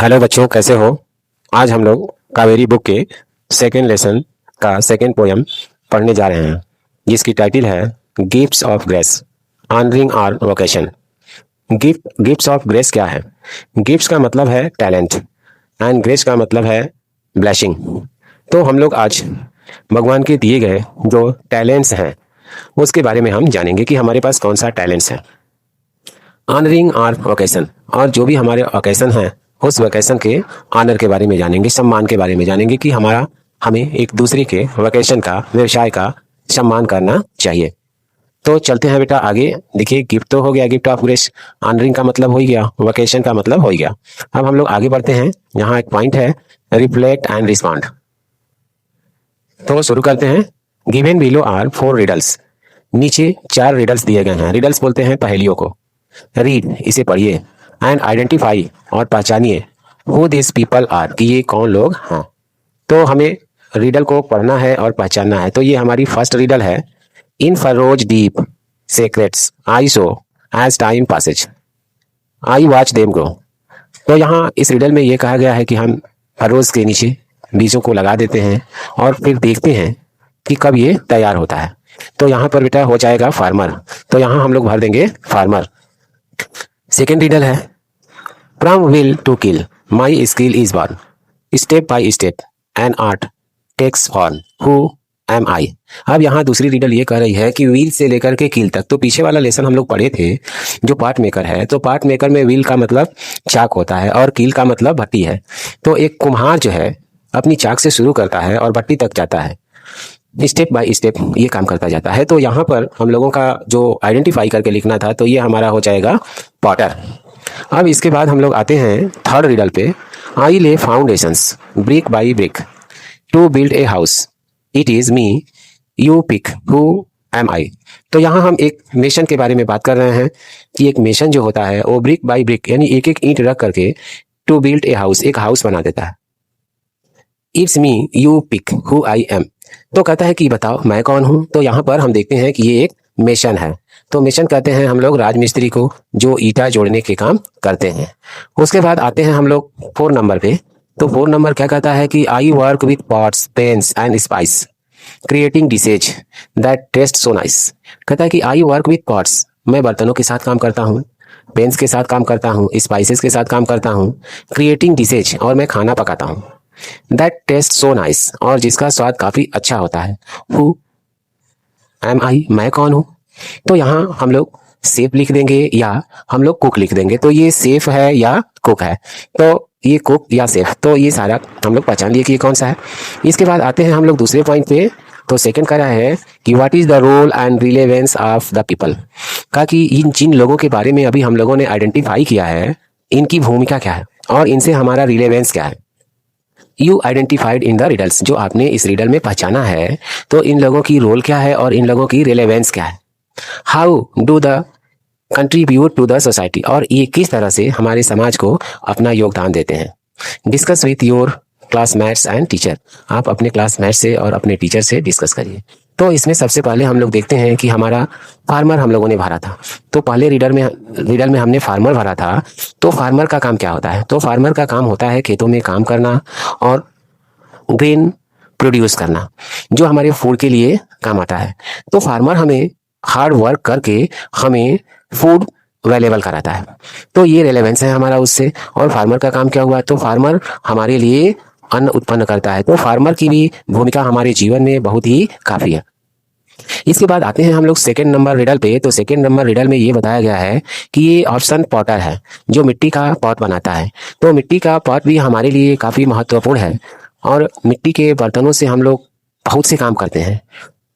Hello बच्चों, कैसे हो। आज हम लोग कावेरी बुक के सेकेंड लेसन का सेकेंड पोयम पढ़ने जा रहे हैं, जिसकी टाइटल है gifts of grace, honoring our vocation. Gifts of grace क्या है? गिफ्ट्स का मतलब है टैलेंट एंड ग्रेस का मतलब है ब्लेसिंग। तो हम लोग आज भगवान के दिए गए जो टैलेंट्स हैं उसके बारे में हम जानेंगे कि हमारे पास कौन सा टैलेंट्स है। ऑनरिंग आवर वोकेशन, और जो भी हमारे ओकेशन हैं उस वोकेशन के ऑनर के बारे में जानेंगे, सम्मान के बारे में जानेंगे कि हमें एक दूसरे के वोकेशन का, व्यवसाय का सम्मान करना चाहिए। तो चलते हैं बेटा आगे। देखिए, गिफ्ट तो हो गया, गिफ्ट ऑफ ग्रेस। ऑनरिंग का मतलब हो गया, वोकेशन का मतलब हो गया। अब हम लोग आगे बढ़ते हैं। यहाँ एक पॉइंट है, रिफ्लेक्ट एंड रिस्पॉन्ड। तो शुरू करते हैं। Given below are 4 riddles. नीचे 4 रिडल्स दिए गए हैं। रिडल्स बोलते हैं पहेलियों को। रीड, इसे पढ़िए, एंड आइडेंटिफाई, और पहचानिए, हु दिस पीपल आर, कि ये कौन लोग हैं। तो हमें रिडल को पढ़ना है और पहचानना है। तो ये हमारी फर्स्ट रिडल है। In furrows deep secrets I sow as time passes, I watch them grow. तो यहाँ इस रिडल में ये कहा गया है कि हम फरोज के नीचे बीजों को लगा देते हैं और फिर देखते हैं कि कब ये तैयार होता है। तो यहाँ पर बेटा हो जाएगा फार्मर, तो यहाँ हम लोग भर देंगे फार्मर। सेकेंड रिडल है, from wheel to kiln my skill is born, step by step an art takes form, who am I. अब यहाँ दूसरी रिडल ये कह रही है कि व्हील से लेकर के कील तक। तो पीछे वाला लेसन हम लोग पढ़े थे जो पार्ट मेकर है, तो पार्ट मेकर में व्हील का मतलब चाक होता है और कील का मतलब भट्टी है। तो एक कुम्हार जो है अपनी चाक से शुरू करता है और भट्टी तक जाता है, स्टेप बाय स्टेप ये काम करता जाता है। तो यहाँ पर हम लोगों का जो आइडेंटिफाई करके लिखना था, तो ये हमारा हो जाएगा पॉटर। अब इसके बाद हम लोग आते हैं थर्ड रिडल पे। I lay foundations brick by brick to build a house, it is me you pick, who am I. तो यहाँ हम एक मेशन के बारे में बात कर रहे हैं कि एक मेशन जो होता है वो ब्रिक बाई ब्रिक यानी एक एक ईंट रख करके टू बिल्ड ए हाउस, एक हाउस बना देता है। It's me you pick who I am, तो कहता है कि बताओ मैं कौन हूं। तो यहाँ पर हम देखते हैं कि ये एक मेशन है। तो मेशन कहते हैं हम लोग राजमिस्त्री को जो ईटा जोड़ने के काम करते हैं। उसके बाद आते हैं हम लोग 4 नंबर पे। तो 4 नंबर क्या कहता है कि I work with pots pans and spice creating dishes that taste so nice. कहता है कि आई वर्क विथ पॉट्स, मैं बर्तनों के साथ काम करता हूँ, पेन्स के साथ काम करता हूँ, स्पाइसेस के साथ काम करता हूँ, क्रिएटिंग डिशेज, और मैं खाना पकाता हूँ, दैट टेस्ट सो नाइस, और जिसका स्वाद काफी अच्छा होता है, हु एम आई, मैं कौन हूं। तो यहाँ हम लोग सेफ लिख देंगे या हम लोग कुक लिख देंगे। तो ये सेफ है या कुक है, तो ये कुक या सेफ, तो ये सारा हम लोग पहचान लिए कि ये कौन सा है। इसके बाद आते हैं हम लोग दूसरे पॉइंट पे। तो सेकंड कह रहा है कि what is the role and relevance of the people, कहा कि इन जिन लोगों के बारे में अभी हम लोगों ने आइडेंटिफाई किया है इनकी भूमिका क्या है और इनसे हमारा रिलेवेंस क्या है। You identified in the riddles, जो आपने इस रिडल में पहचाना है, तो इन लोगों की रोल क्या है और इन लोगों की रिलेवेंस क्या है। How do the contribute to the society, और ये किस तरह से हमारे समाज को अपना योगदान देते हैं। Discuss with your classmates and teacher, आप अपने क्लासमेट से और अपने टीचर से डिस्कस करिए। तो इसमें सबसे पहले हम लोग देखते हैं कि हमारा फार्मर हम लोगों ने भरा था। तो पहले रिडल में हमने फार्मर भरा था। तो फार्मर का काम क्या होता है? तो फार्मर का काम होता है खेतों में काम करना और ग्रेन प्रोड्यूस करना, जो हमारे फूड के लिए काम आता है। तो फार्मर हमें हार्ड वर्क करके हमें फूड अवेलेबल कराता है। तो ये रेलेवेंस है हमारा उससे। और फार्मर का काम क्या हुआ? तो फार्मर हमारे लिए अन्न उत्पन्न करता है। तो फार्मर की भी भूमिका हमारे जीवन में बहुत ही काफी है। इसके बाद आते हैं हम लोग सेकेंड नंबर रिडल पे। तो सेकेंड नंबर रिडल में ये बताया गया है कि ये ऑप्शन पॉटर है, जो मिट्टी का पॉट बनाता है। तो मिट्टी का पॉट भी हमारे लिए काफी महत्वपूर्ण है और मिट्टी के बर्तनों से हम लोग बहुत से काम करते हैं।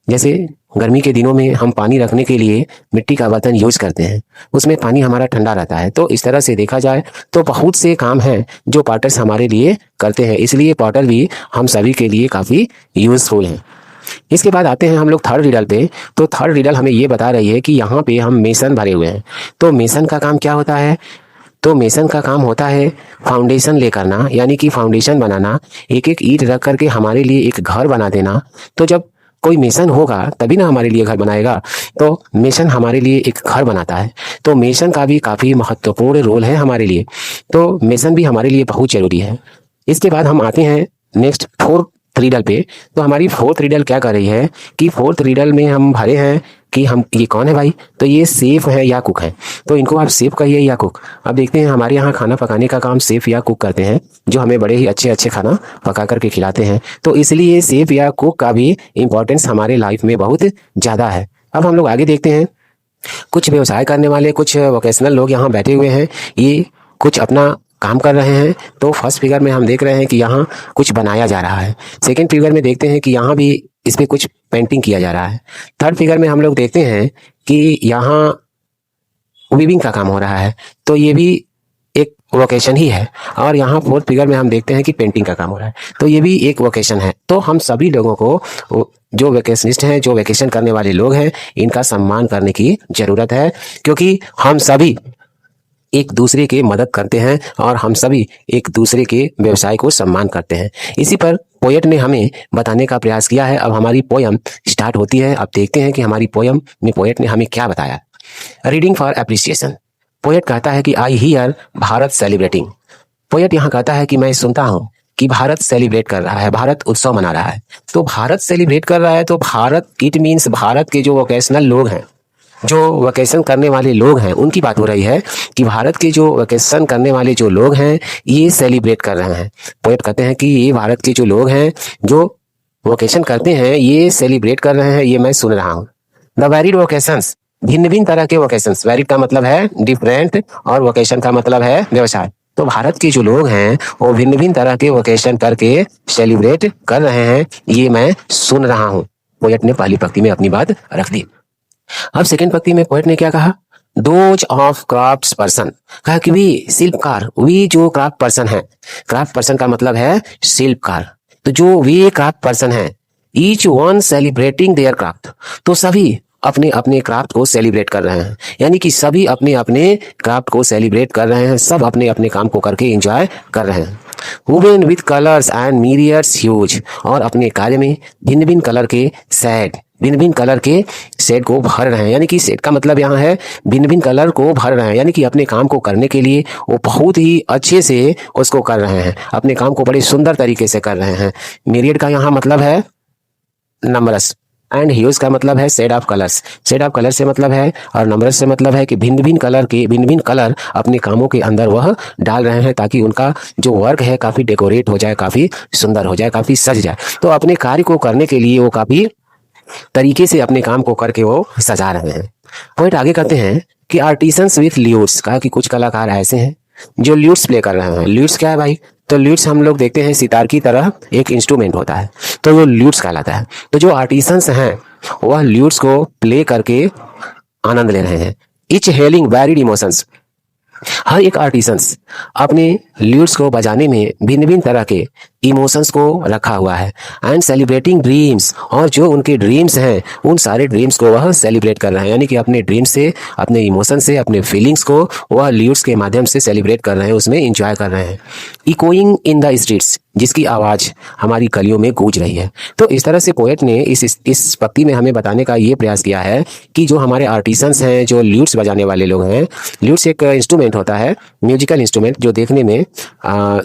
जैसे गर्मी के दिनों में हम पानी रखने के लिए मिट्टी का बर्तन यूज करते हैं, उसमें पानी हमारा ठंडा रहता है। तो इस तरह से देखा जाए तो बहुत से काम हैं जो पॉटर्स हमारे लिए करते हैं, इसलिए पॉटर भी हम सभी के लिए काफ़ी यूजफुल हैं। इसके बाद आते हैं हम लोग थर्ड रिडल पे। तो थर्ड रिडल हमें ये बता रही है कि यहाँ पे हम मेसन भरे हुए हैं। तो मेसन का काम क्या होता है? तो मेसन का काम होता है फाउंडेशन ले करना, यानी कि फाउंडेशन बनाना, एक एक ईंट रख करके हमारे लिए एक घर बना देना। तो जब कोई मेसन होगा तभी ना हमारे लिए घर बनाएगा। तो मेसन हमारे लिए एक घर बनाता है। तो मेसन का भी काफ़ी महत्वपूर्ण रोल है हमारे लिए। तो मेसन भी हमारे लिए बहुत ज़रूरी है। इसके बाद हम आते हैं नेक्स्ट फोर्थ रीडल पे। तो हमारी फोर्थ रीडल क्या कर रही है कि फोर्थ रीडल में हम भरे हैं कि हम ये कौन है भाई। तो ये सेफ है या कुक है। तो इनको आप सेफ कहिए या कुक। अब देखते हैं हमारे यहाँ खाना पकाने का काम सेफ या कुक करते हैं, जो हमें बड़े ही अच्छे अच्छे खाना पका करके खिलाते हैं। तो इसलिए सेफ या कुक का भी इम्पोर्टेंस हमारे लाइफ में बहुत ज़्यादा है। अब हम लोग आगे देखते हैं। कुछ व्यवसाय करने वाले कुछ वोकेशनल लोग यहाँ बैठे हुए हैं। ये कुछ अपना काम कर रहे हैं। तो फर्स्ट फिगर में हम देख रहे हैं कि यहाँ कुछ बनाया जा रहा है। सेकंड फिगर में देखते हैं कि यहाँ भी इस पे कुछ पेंटिंग किया जा रहा है। थर्ड फिगर में हम लोग देखते हैं कि यहाँ वीविंग का काम हो रहा है। तो ये भी एक वोकेशन ही है। और यहाँ फोर्थ फिगर में हम देखते हैं कि पेंटिंग का काम हो रहा है। तो ये भी एक वोकेशन है। तो हम सभी लोगों को, जो वेकेशनिस्ट हैं, जो वेकेशन करने वाले लोग हैं, इनका सम्मान करने की जरूरत है, क्योंकि हम सभी एक दूसरे की मदद करते हैं और हम सभी एक दूसरे के व्यवसाय को सम्मान करते हैं। इसी पर पोएट ने हमें बताने का प्रयास किया है। अब हमारी पोयम स्टार्ट होती है। अब देखते हैं कि हमारी पोयम में पोएट ने हमें क्या बताया। Reading for appreciation. पोएट कहता है कि I hear Bharat celebrating. Poet यहाँ कहता है कि मैं सुनता हूँ कि भारत सेलिब्रेट कर रहा है, भारत उत्सव मना रहा है। तो भारत सेलिब्रेट कर रहा है, तो भारत इट मीन्स भारत के जो वोकेशनल लोग हैं, जो वैकेशन करने वाले लोग हैं, उनकी बात हो रही है कि भारत के जो वैकेशन करने वाले जो लोग हैं ये सेलिब्रेट कर रहे हैं। पोएट कहते हैं कि ये भारत के जो लोग हैं जो वैकेशन करते हैं ये सेलिब्रेट कर रहे हैं, ये मैं सुन रहा हूँ। द वैरिड वोकेशंस, भिन्न भिन्न तरह के वोकेशंस। वैरिड का मतलब है डिफरेंट और वोकेशन का मतलब है व्यवसाय। तो भारत के जो लोग हैं वो भिन्न भिन्न तरह के वोकेशन करके सेलिब्रेट कर रहे हैं, ये मैं सुन रहा हूँ। पोएट ने पहली पंक्ति में अपनी बात रख दी। अब सेकंड पंक्ति में पोएट ने क्या कहा, दोज ऑफ क्राफ्ट पर्सन। कहा कि वी शिल्पकार, वी जो क्राफ्ट पर्सन है, क्राफ्ट पर्सन का मतलब है शिल्पकार। तो जो वे क्राफ्ट पर्सन है, each one celebrating there craft. तो सभी अपने अपने क्राफ्ट को सेलिब्रेट कर रहे हैं, यानी कि सभी अपने अपने क्राफ्ट को सेलिब्रेट कर रहे हैं, सब अपने अपने काम को करके एंजॉय कर रहे हैं। Woven with colours and myriads hues. और अपने कार्य में भिन्न भिन्न कलर के शेड, भिन्न भिन्न कलर के शेड को भर रहे हैं, यानी कि शेड का मतलब यहाँ है भिन्न भिन्न कलर को भर रहे हैं, यानी कि अपने काम को करने के लिए वो बहुत ही अच्छे से उसको कर रहे हैं, अपने काम को बड़े सुंदर तरीके से कर रहे हैं। मीरियड का यहाँ मतलब है नंबरस, एंड ह्यूज का मतलब है shade of colours. Shade of colour से मतलब है और नंबरस से मतलब है कि भिन्न भिन्न कलर के भिन्न भिन्न कलर अपने कामों के अंदर वह डाल रहे हैं, ताकि उनका जो वर्क है काफी डेकोरेट हो जाए, काफी सुंदर हो जाए, काफी सज जाए। तो अपने कार्य को करने के लिए वो काफी तरीके से अपने काम को करके वो सजा रहे हैं। पोएट आगे कहते हैं कि आर्टिसंस विथ ल्यूट्स। कहा कि कुछ कलाकार ऐसे हैं जो ल्यूट्स प्ले कर रहे हैं। ल्यूट्स क्या है भाई, तो ल्यूट्स हम लोग देखते हैं सितार की तरह एक इंस्ट्रूमेंट होता है, तो वो ल्यूट्स कहलाता है। तो जो आर्टिसंस हैं वह ल्यूट्स को प्ले करके आनंद ले रहे हैं। Each hailing varied emotions. हर एक आर्टिसंस अपने ल्यूट्स को बजाने में भिन्न भिन्न तरह के इमोशंस को रखा हुआ है। एंड सेलिब्रेटिंग ड्रीम्स, और जो उनके ड्रीम्स हैं उन सारे ड्रीम्स को वह सेलिब्रेट कर रहे हैं, यानी कि अपने ड्रीम्स से, अपने इमोशन से, अपने फीलिंग्स को वह ल्यूट्स के माध्यम से सेलिब्रेट कर रहे हैं, उसमें इंजॉय कर रहे हैं। इकोइंग इन द स्ट्रीट्स, जिसकी आवाज हमारी गलियों में गूंज रही है। तो इस तरह से पोएट ने इस पंक्ति में हमें बताने का ये प्रयास किया है कि जो हमारे आर्टिसंस हैं, जो ल्यूट्स बजाने वाले लोग हैं, ल्यूट्स एक इंस्ट्रूमेंट होता है, म्यूजिकल इंस्ट्रूमेंट, जो देखने में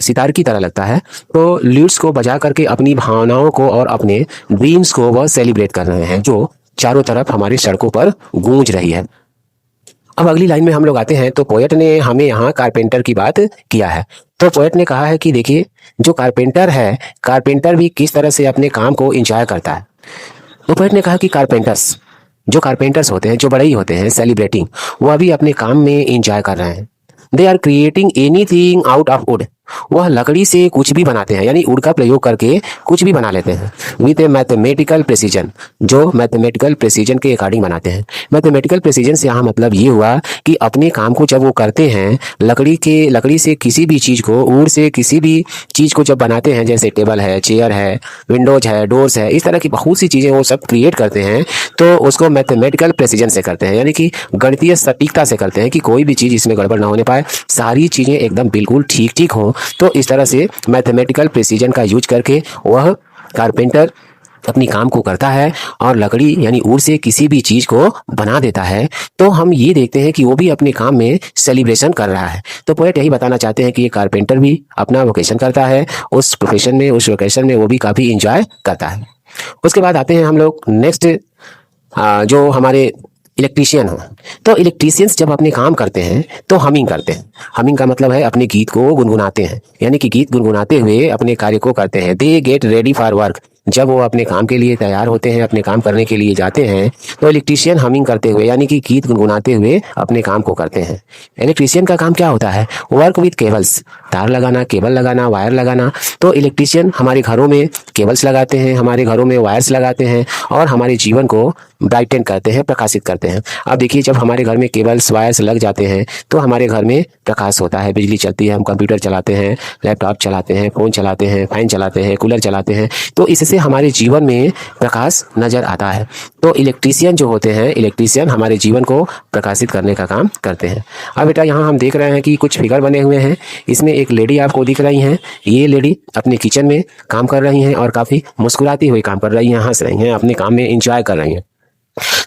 सितार की तरह लगता है। तो ल्यूट्स को बजा करके अपनी भावनाओं को और अपने ड्रीम्स को वह सेलिब्रेट कर रहे हैं, जो चारों तरफ हमारी सड़कों पर गूंज रही है। अब अगली लाइन में हम लोग आते हैं। तो पोएट ने हमें यहाँ कारपेंटर की बात किया है। तो पोएट ने कहा है कि देखिए जो कारपेंटर है, कारपेंटर भी किस तरह से अपने काम को इंजॉय करता है। तो पोएट ने कहा कि जो कारपेंटर्स होते हैं, जो बड़े ही होते हैं, सेलिब्रेटिंग, वह भी अपने काम में इंजॉय कर रहे हैं। They are creating anything out of wood. वह लकड़ी से कुछ भी बनाते हैं, यानी वुड का प्रयोग करके कुछ भी बना लेते हैं। विथ ए मैथमेटिकल प्रेसिजन, जो मैथमेटिकल प्रेसिजन के अकॉर्डिंग बनाते हैं। मैथमेटिकल प्रेसिजन से यहाँ मतलब ये हुआ कि अपने काम को जब वो करते हैं, लकड़ी से किसी भी चीज को, वुड से किसी भी चीज को जब बनाते हैं, जैसे टेबल है, चेयर है, विंडोज है, डोर्स है, इस तरह की बहुत सी चीजें वो सब क्रिएट करते हैं, तो उसको मैथमेटिकल प्रेसिजन से करते हैं, यानी कि गणितीय सटीकता से करते हैं कि कोई भी चीज इसमें गड़बड़ ना होने पाए, सारी चीजें एकदम बिल्कुल ठीक ठीक हो। तो इस तरह से मैथमेटिकल प्रेसिजन का यूज करके वह कारपेंटर अपनी काम को करता है और लकड़ी यानी वुड से किसी भी चीज को बना देता है, तो हम ये देखते हैं कि वो भी अपने काम में सेलिब्रेशन कर रहा है। तो पोएट यही बताना चाहते हैं कि ये कारपेंटर भी अपना वोकेशन करता है, उस प्रोफेशन में, उस वोकेशन में वो भी काफी इंजॉय करता है। उसके बाद आते हैं हम लोग नेक्स्ट, जो हमारे इलेक्ट्रीशियन हो। तो इलेक्ट्रीशियंस जब अपने काम करते हैं तो हमिंग करते हैं। हमिंग का मतलब है अपने गीत को गुनगुनाते हैं, यानी कि गीत गुनगुनाते हुए अपने कार्य को करते हैं। They get ready for work. जब वो अपने काम के लिए तैयार होते हैं, अपने काम करने के लिए जाते हैं, तो इलेक्ट्रीशियन हमिंग करते हुए यानी कि गीत गुनगुनाते हुए अपने काम को करते हैं। इलेक्ट्रीशियन का काम क्या होता है? वर्क विथ केबल्स, तार लगाना, केबल लगाना, वायर लगाना। तो इलेक्ट्रीशियन हमारे घरों में केबल्स लगाते हैं, हमारे घरों में वायर्स लगाते हैं और हमारे जीवन को ब्राइटन करते हैं, प्रकाशित करते हैं। अब देखिए, जब हमारे घर में केबल्स वायर्स लग जाते हैं तो हमारे घर में प्रकाश होता है, बिजली चलती है, हम कंप्यूटर चलाते हैं, लैपटॉप चलाते हैं, फ़ोन चलाते हैं, फैन चलाते हैं, कूलर चलाते हैं। तो इससे हमारे जीवन में प्रकाश नज़र आता है। तो इलेक्ट्रीशियन जो होते हैं, इलेक्ट्रीशियन हमारे जीवन को प्रकाशित करने का काम करते हैं। अब बेटा यहाँ हम देख रहे हैं कि कुछ फिगर बने हुए हैं। इसमें एक लेडी आपको दिख रही हैं। ये लेडी अपने किचन में काम कर रही हैं और काफ़ी मुस्कुराती हुई काम कर रही हैं, हंस रही हैं, अपने काम में इंजॉय कर रही हैं।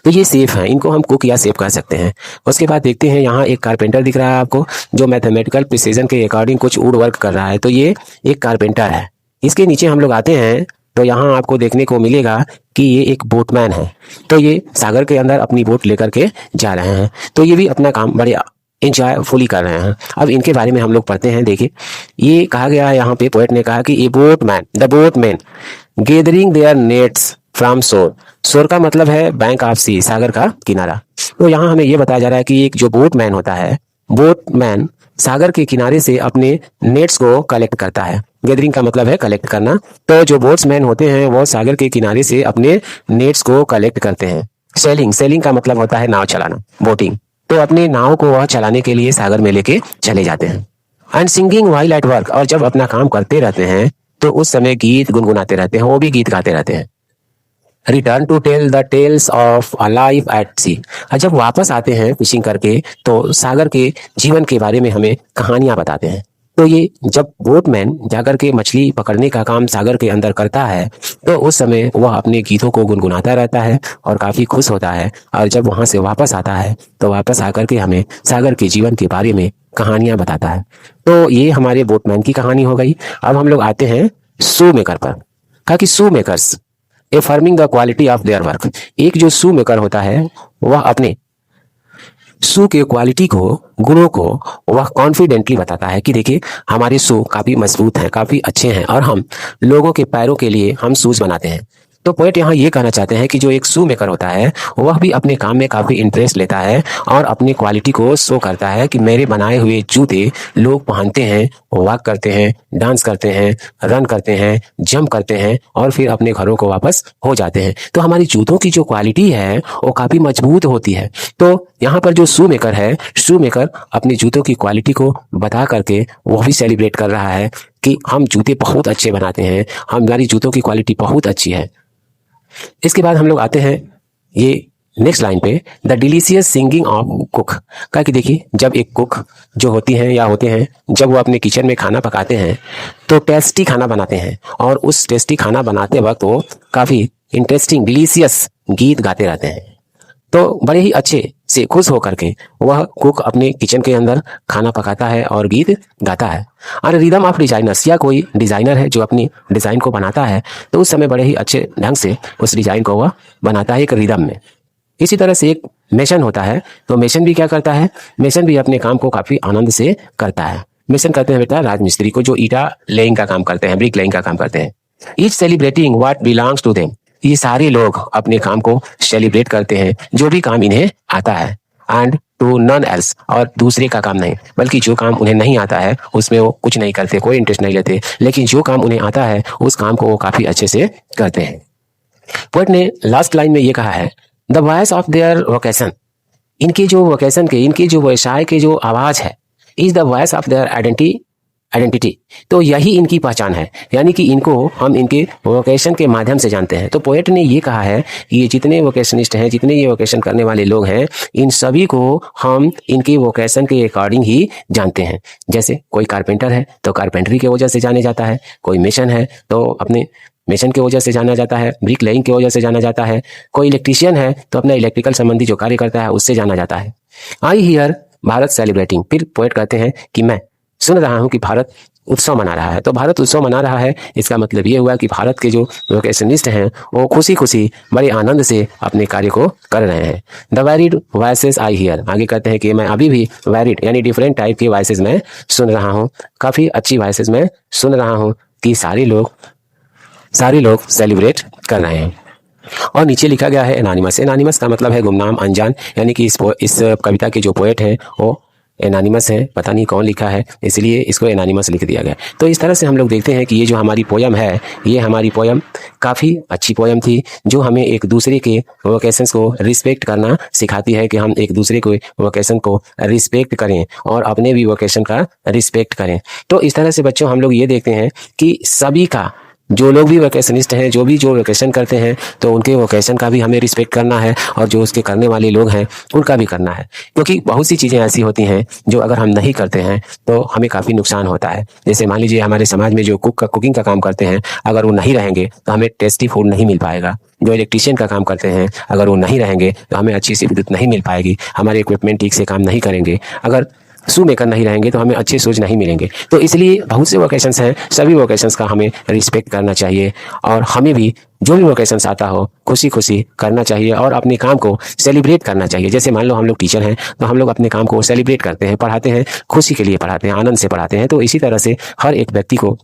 तो ये सेफ है, इनको हम कुक या सेफ कह सकते हैं। उसके बाद देखते हैं, यहाँ एक कारपेंटर दिख रहा है आपको, जो मैथमेटिकल प्रिसीजन के अकॉर्डिंग कुछ वुड वर्क कर रहा है। तो ये एक कारपेंटर है। इसके नीचे हम लोग आते हैं तो यहाँ आपको देखने को मिलेगा कि ये एक बोटमैन है। तो ये सागर के अंदर अपनी बोट लेकर के जा रहे हैं। तो ये भी अपना काम बड़े एंजॉयफुली कर रहे हैं। अब इनके बारे में हम लोग पढ़ते हैं। देखिए, ये कहा गया है यहाँ पे, पोएट ने कहा कि a boatman, the boatman gathering their nets from shore. Shore का मतलब है बैंक ऑफ सी, सागर का किनारा। तो यहाँ हमें ये बताया जा रहा है कि एक जो बोटमैन होता है, बोटमैन सागर के किनारे से अपने नेट्स को कलेक्ट करता है। गैदरिंग का मतलब है कलेक्ट करना। तो जो बोट्समैन होते हैं वो सागर के किनारे से अपने नेट्स को कलेक्ट करते हैं। सेलिंग, सेलिंग का मतलब होता है नाव चलाना, बोटिंग। तो अपने नाव को वह चलाने के लिए सागर में लेके चले जाते हैं। And singing while at work, और जब अपना काम करते रहते हैं तो उस समय गीत गुनगुनाते रहते हैं, वो भी गीत गाते रहते हैं। Return to tell the tales of a life at sea. जब वापस आते हैं फिशिंग करके तो सागर के जीवन के बारे में हमें कहानियां बताते हैं। तो ये जब बोटमैन जाकर के मछली पकड़ने का काम सागर के अंदर करता है तो उस समय वह अपने गीतों को गुनगुनाता रहता है और काफी खुश होता है। और जब वहां से वापस आता है तो वापस आकर के हमें सागर के जीवन के बारे में कहानियां बताता है। तो ये हमारे बोटमैन की कहानी हो गई। अब हम लोग आते हैं शू मेकर पर। कहा कि shoe makers affirming the quality of their work. एक जो शू मेकर होता है वह अपने शू के क्वालिटी को, गुणों को वह कॉन्फिडेंटली बताता है कि देखिए, हमारे शू काफी मजबूत हैं, काफी अच्छे हैं और हम लोगों के पैरों के लिए हम शूज बनाते हैं। तो पोएट यहाँ ये कहना चाहते हैं कि जो एक शू मेकर होता है वह भी अपने काम में काफी इंटरेस्ट लेता है और अपनी क्वालिटी को शो करता है कि मेरे बनाए हुए जूते लोग पहनते हैं, वॉक करते हैं, डांस करते हैं, रन करते हैं, जंप करते हैं और फिर अपने घरों को वापस हो जाते हैं। तो हमारी जूतों की जो क्वालिटी है वो काफी मजबूत होती है। तो यहाँ पर जो शू मेकर है, शू मेकर अपने जूतों की क्वालिटी को बता करके वो भी सेलिब्रेट कर रहा है कि हम जूते बहुत अच्छे बनाते हैं, हमारी जूतों की क्वालिटी बहुत अच्छी है। इसके बाद हम लोग आते हैं ये नेक्स्ट लाइन पे, the delicious singing of cook. कहा कि देखिए, जब एक कुक जो होती हैं या होते हैं, जब वो अपने किचन में खाना पकाते हैं तो टेस्टी खाना बनाते हैं और उस टेस्टी खाना बनाते वक्त वो काफी इंटरेस्टिंग डिलीशियस गीत गाते रहते हैं। तो बड़े ही अच्छे से खुश होकर के वह कुक अपने किचन के अंदर खाना पकाता है और गीत गाता है। और रिदम ऑफ डिजाइनर्स, या कोई डिजाइनर है जो अपनी डिजाइन को बनाता है तो उस समय बड़े ही अच्छे ढंग से उस डिजाइन को वह बनाता है एक रिदम में। इसी तरह से एक मेसन होता है, तो मेसन भी क्या करता है, मेसन भी अपने काम को काफी आनंद से करता है। मेसन करते हैं बेटा राजमिस्त्री को, जो ईटा लेइंग का काम करते हैं, ब्रिक लेइंग का काम करते हैं। Each celebrating what belongs to them. ये सारे लोग अपने काम को सेलिब्रेट करते हैं, जो भी काम इन्हें आता है। एंड टू नन एल्स, और दूसरे का काम नहीं, बल्कि जो काम उन्हें नहीं आता है उसमें वो कुछ नहीं करते, कोई इंटरेस्ट नहीं लेते, लेकिन जो काम उन्हें आता है उस काम को वो काफी अच्छे से करते हैं। पोएट ने लास्ट लाइन में ये कहा है, the voice of their vocation. इनके जो वोकेशन के, इनके जो व्यवसाय के जो आवाज है, is the voice of their identity. तो यही इनकी पहचान है, यानी कि इनको हम इनके वोकेशन के माध्यम से जानते हैं। तो पोएट ने ये कहा है कि ये जितने वोकेशनिस्ट हैं, जितने ये वोकेशन करने वाले लोग हैं, इन सभी को हम इनके वोकेशन के अकॉर्डिंग ही जानते हैं। जैसे कोई कारपेंटर है तो कारपेंटरी की वजह से जाने जाता है, कोई मेसन है तो अपने मेसन की वजह से जाना जाता है, ब्रिक लेइंग की वजह से जाना जाता है, कोई इलेक्ट्रीशियन है तो अपना इलेक्ट्रिकल संबंधी जो कार्य करता है उससे जाना जाता है। आई हियर भारत सेलिब्रेटिंग, फिर पोएट कहते हैं कि मैं सुन रहा हूं कि भारत उत्सव मना रहा है। तो भारत उत्सव मना रहा है, इसका मतलब ये हुआ कि भारत के जो वोकेशनिस्ट हैं वो खुशी खुशी बड़े आनंद से अपने कार्य को कर रहे हैं। The varied voices I hear, आगे कहते हैं कि मैं अभी भी वैरिड यानी डिफरेंट टाइप की वॉइसेस में सुन रहा हूँ, काफ़ी अच्छी वॉइसेस में सुन रहा हूँ कि सारे लोग सेलिब्रेट कर रहे हैं। और नीचे लिखा गया है एनानिमस। एनानिमस का मतलब है गुमनाम, अनजान, यानी कि इस कविता के जो पोएट हैं वो एनानिमस है, पता नहीं कौन लिखा है, इसलिए इसको एनानिमस लिख दिया गया। तो इस तरह से हम लोग देखते हैं कि ये जो हमारी पोयम है, ये हमारी पोयम काफ़ी अच्छी पोयम थी, जो हमें एक दूसरे के वोकेशंस को रिस्पेक्ट करना सिखाती है कि हम एक दूसरे को वोकेशन को रिस्पेक्ट करें और अपने भी वोकेशन का रिस्पेक्ट करें। तो इस तरह से बच्चों हम लोग ये देखते हैं कि सभी का, जो लोग भी वोकेशनिस्ट हैं, जो वोकेशन करते हैं, तो उनके वोकेशन का भी हमें रिस्पेक्ट करना है और जो उसके करने वाले लोग हैं उनका भी करना है, क्योंकि बहुत सी चीज़ें ऐसी होती हैं जो अगर हम नहीं करते हैं तो हमें काफ़ी नुकसान होता है। जैसे मान लीजिए हमारे समाज में जो कुकिंग का काम करते हैं, अगर वो नहीं रहेंगे तो हमें टेस्टी फूड नहीं मिल पाएगा। जो इलेक्ट्रीशियन का काम करते हैं, अगर वो नहीं रहेंगे तो हमें अच्छी सी विद्युत नहीं मिल पाएगी, हमारे इक्विपमेंट ठीक से काम नहीं करेंगे, अगर शू मेकर नहीं रहेंगे तो हमें अच्छे शूज नहीं मिलेंगे। तो इसलिए बहुत से वोकेशंस हैं, सभी वोकेशंस का हमें रिस्पेक्ट करना चाहिए और हमें भी जो भी वोकेशंस आता हो खुशी खुशी करना चाहिए और अपने काम को सेलिब्रेट करना चाहिए। जैसे मान लो हम लोग टीचर हैं तो हम लोग अपने काम को सेलिब्रेट करते हैं, पढ़ाते हैं, खुशी के लिए पढ़ाते हैं, आनंद से पढ़ाते हैं। तो इसी तरह से हर एक व्यक्ति को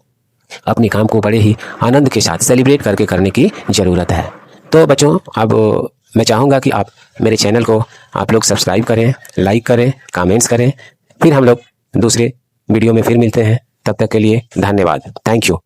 अपने काम को बड़े ही आनंद के साथ सेलिब्रेट करके करने की ज़रूरत है। तो बच्चों, अब मैं चाहूँगा कि आप मेरे चैनल को आप लोग सब्सक्राइब करें, लाइक करें, कमेंट्स करें। फिर हम लोग दूसरे वीडियो में फिर मिलते हैं, तब तक के लिए धन्यवाद। Thank you.